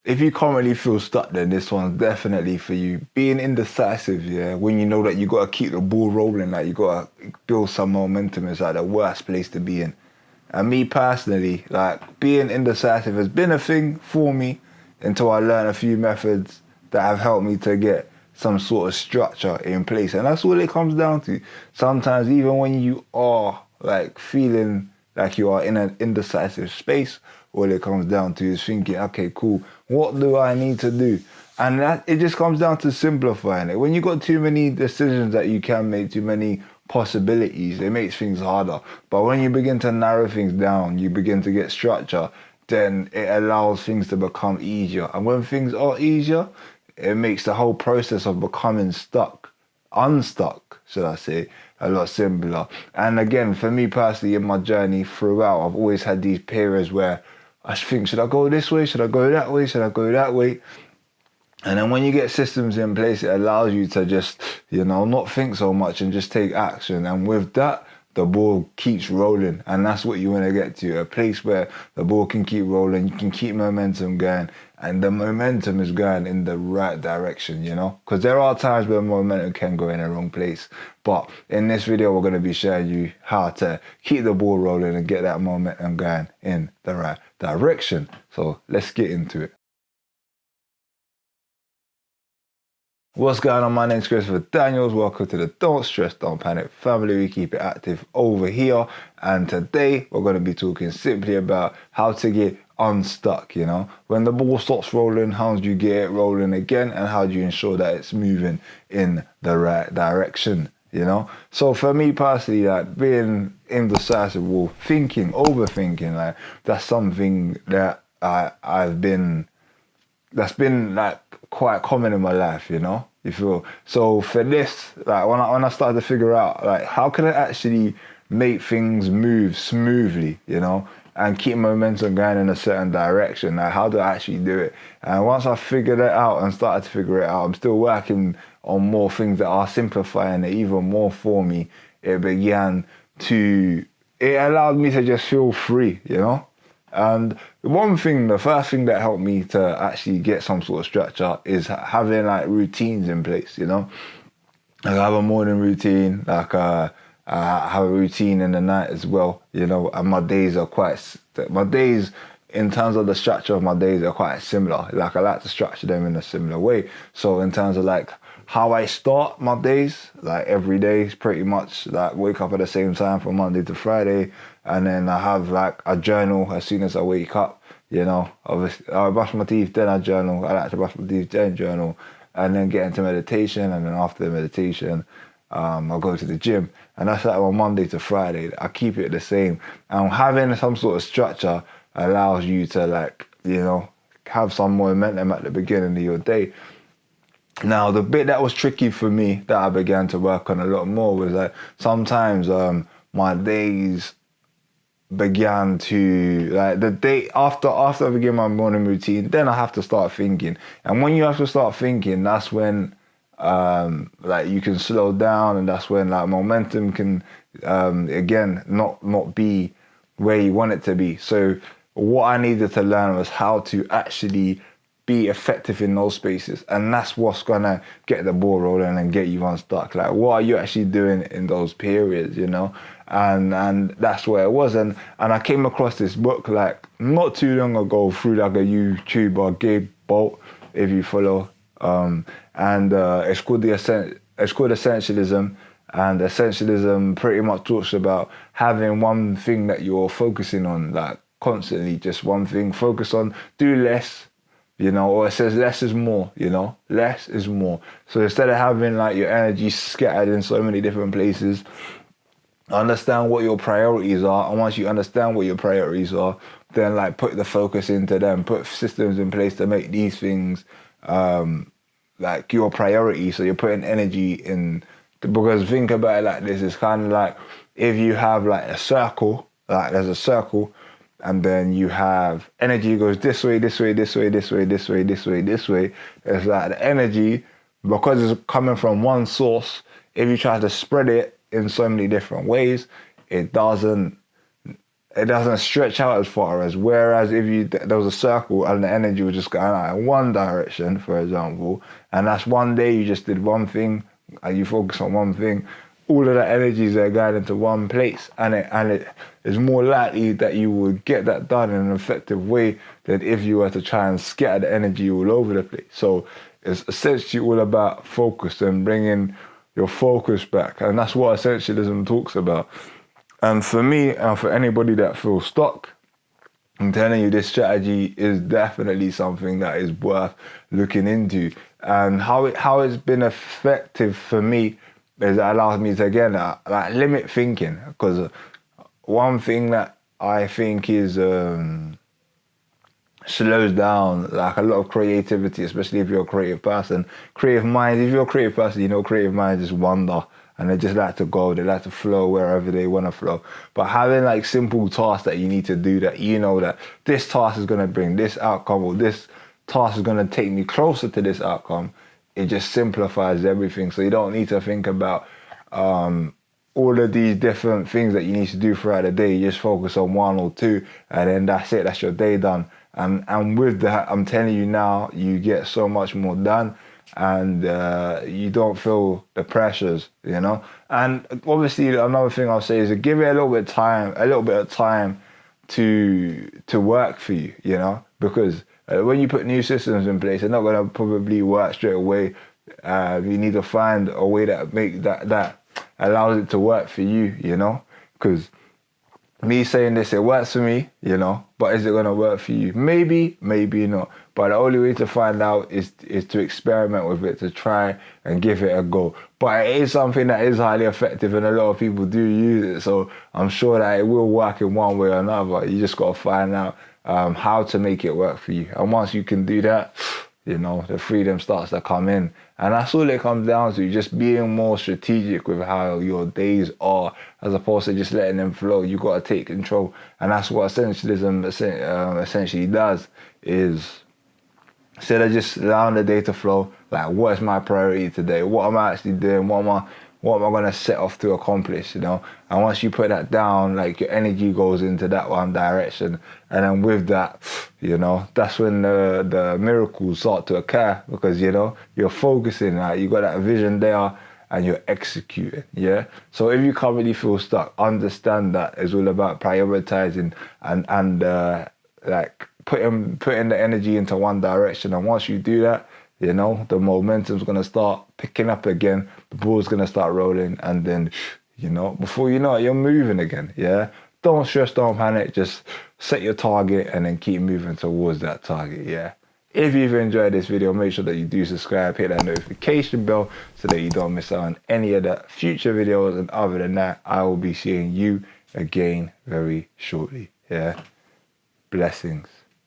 if you currently feel stuck, then this one's definitely for you. Being indecisive, yeah, when you know that you got to keep the ball rolling, like you got to build some momentum, is like the worst place to be in. And me personally, like being indecisive has been a thing for me until I learned a few methods that have helped me to get some sort of structure in place. And that's all it comes down to. Sometimes even when you are like feeling like you are in an indecisive space, all it comes down to is thinking, okay, cool, what do I need to do? And that it just comes down to simplifying it. When you got too many decisions that you can make, too many possibilities, it makes things harder. But when you begin to narrow things down, you begin to get structure, then it allows things to become easier. And when things are easier, it makes the whole process of becoming unstuck, should I say, a lot simpler. And again, for me personally, in my journey throughout, I've always had these periods where I think, should I go this way? Should I go that way? Should I go that way? And then when you get systems in place, it allows you to just, not think so much and just take action. And with that, the ball keeps rolling. And that's what you want to get to, a place where the ball can keep rolling, you can keep momentum going, and the momentum is going in the right direction, Because there are times where momentum can go in the wrong place. But in this video, we're going to be showing you how to keep the ball rolling and get that momentum going in the right direction. So let's get into it. What's going on? My name's Christopher Daniels. Welcome to the Don't Stress, Don't Panic family. We keep it active over here. And today we're going to be talking simply about how to get unstuck, When the ball stops rolling, how do you get it rolling again? And how do you ensure that it's moving in the right direction, So for me personally, like being indecisive or overthinking, like that's something that that's been like quite common in my life, you feel. So for this, like when I started to figure out like how can I actually make things move smoothly, and keep momentum going in a certain direction, like how do I actually do it? And once I figured it out and started to figure it out, I'm still working on more things that are simplifying it even more for me. It allowed me to just feel free, And the first thing that helped me to actually get some sort of structure is having like routines in place, Like I have a morning routine, like I have a routine in the night as well, and my days in terms of the structure of my days are quite similar. Like I like to structure them in a similar way. So in terms of like how I start my days, like every day is pretty much like wake up at the same time from Monday to Friday. And then I have like a journal as soon as I wake up, Obviously, I brush my teeth, then I journal. I like to brush my teeth, then journal. And then get into meditation. And then after the meditation, I'll go to the gym. And that's like on Monday to Friday. I keep it the same. And having some sort of structure allows you to like, have some momentum at the beginning of your day. Now, the bit that was tricky for me that I began to work on a lot more was that sometimes my days began to, like the day after I begin my morning routine, then I have to start thinking. And when you have to start thinking, that's when like you can slow down, and that's when like momentum can again not be where you want it to be. So what I needed to learn was how to actually be effective in those spaces, and that's what's gonna get the ball rolling and get you unstuck. Like what are you actually doing in those periods, and that's where it was. And I came across this book like not too long ago through like a YouTuber, Gabe Bolt, if you follow, and it's called Essentialism. And Essentialism pretty much talks about having one thing that you're focusing on, like constantly, just one thing, focus on, do less, or it says less is more, less is more. So instead of having like your energy scattered in so many different places, understand what your priorities are. And once you understand what your priorities are, then like put the focus into them, put systems in place to make these things like your priority. So you're putting energy in, because think about it like this, it's kind of like if you have like a circle, like there's a circle, and then you have energy goes this way, this way, this way, this way, this way, this way, this way. It's like the energy, because it's coming from one source, if you try to spread it in so many different ways, it doesn't it doesn't stretch out as far as, whereas if there was a circle and the energy was just going out in one direction, for example, and that's one day you just did one thing and you focus on one thing, all of that energies are going into one place, and it is more likely that you will get that done in an effective way than if you were to try and scatter the energy all over the place. So it's essentially all about focus and bringing your focus back, and that's what essentialism talks about. And for me, and for anybody that feels stuck, I'm telling you, this strategy is definitely something that is worth looking into. And how it's been effective for me is it allows me to, again, like limit thinking. Because one thing that I think is slows down like a lot of creativity, especially if you're a creative person. Creative minds, if you're a creative person, you know, creative minds just wander. And they just like to go, they like to flow wherever they want to flow. But having like simple tasks that you need to do, that you know that this task is going to bring this outcome, or this task is going to take me closer to this outcome, it just simplifies everything. So you don't need to think about all of these different things that you need to do throughout the day. You just focus on one or two, and then that's it, that's your day done. And with that, I'm telling you now, you get so much more done. And you don't feel the pressures, you know. And obviously, another thing I'll say is to give it a little bit of time to work for you, you know, because when you put new systems in place, they're not going to probably work straight away. You need to find a way that allows it to work for you, you know, because me saying this, it works for me, you know, but is it going to work for you? Maybe, maybe not. But the only way to find out is to experiment with it, to try and give it a go. But it is something that is highly effective, and a lot of people do use it. So I'm sure that it will work in one way or another. You just got to find out how to make it work for you. And once you can do that, you know, the freedom starts to come in. And that's all it comes down to, just being more strategic with how your days are, as opposed to just letting them flow. You got to take control. And that's what essentialism essentially does, is instead of just allowing the day to flow, like, what is my priority today? What am I actually doing? What am I going to set off to accomplish, you know? And once you put that down, like, your energy goes into that one direction. And then with that, you know, that's when the miracles start to occur, because, you know, you're focusing, like, you got that vision there and you're executing, yeah? So if you currently feel stuck, understand that it's all about prioritizing and like, putting the energy into one direction. And once you do that, you know, the momentum's going to start picking up again, the ball's going to start rolling, and then, you know, before you know it, you're moving again, yeah? Don't stress, don't panic, just set your target and then keep moving towards that target, yeah? If you've enjoyed this video, make sure that you do subscribe, hit that notification bell so that you don't miss out on any of the future videos. And other than that, I will be seeing you again very shortly, yeah? Blessings.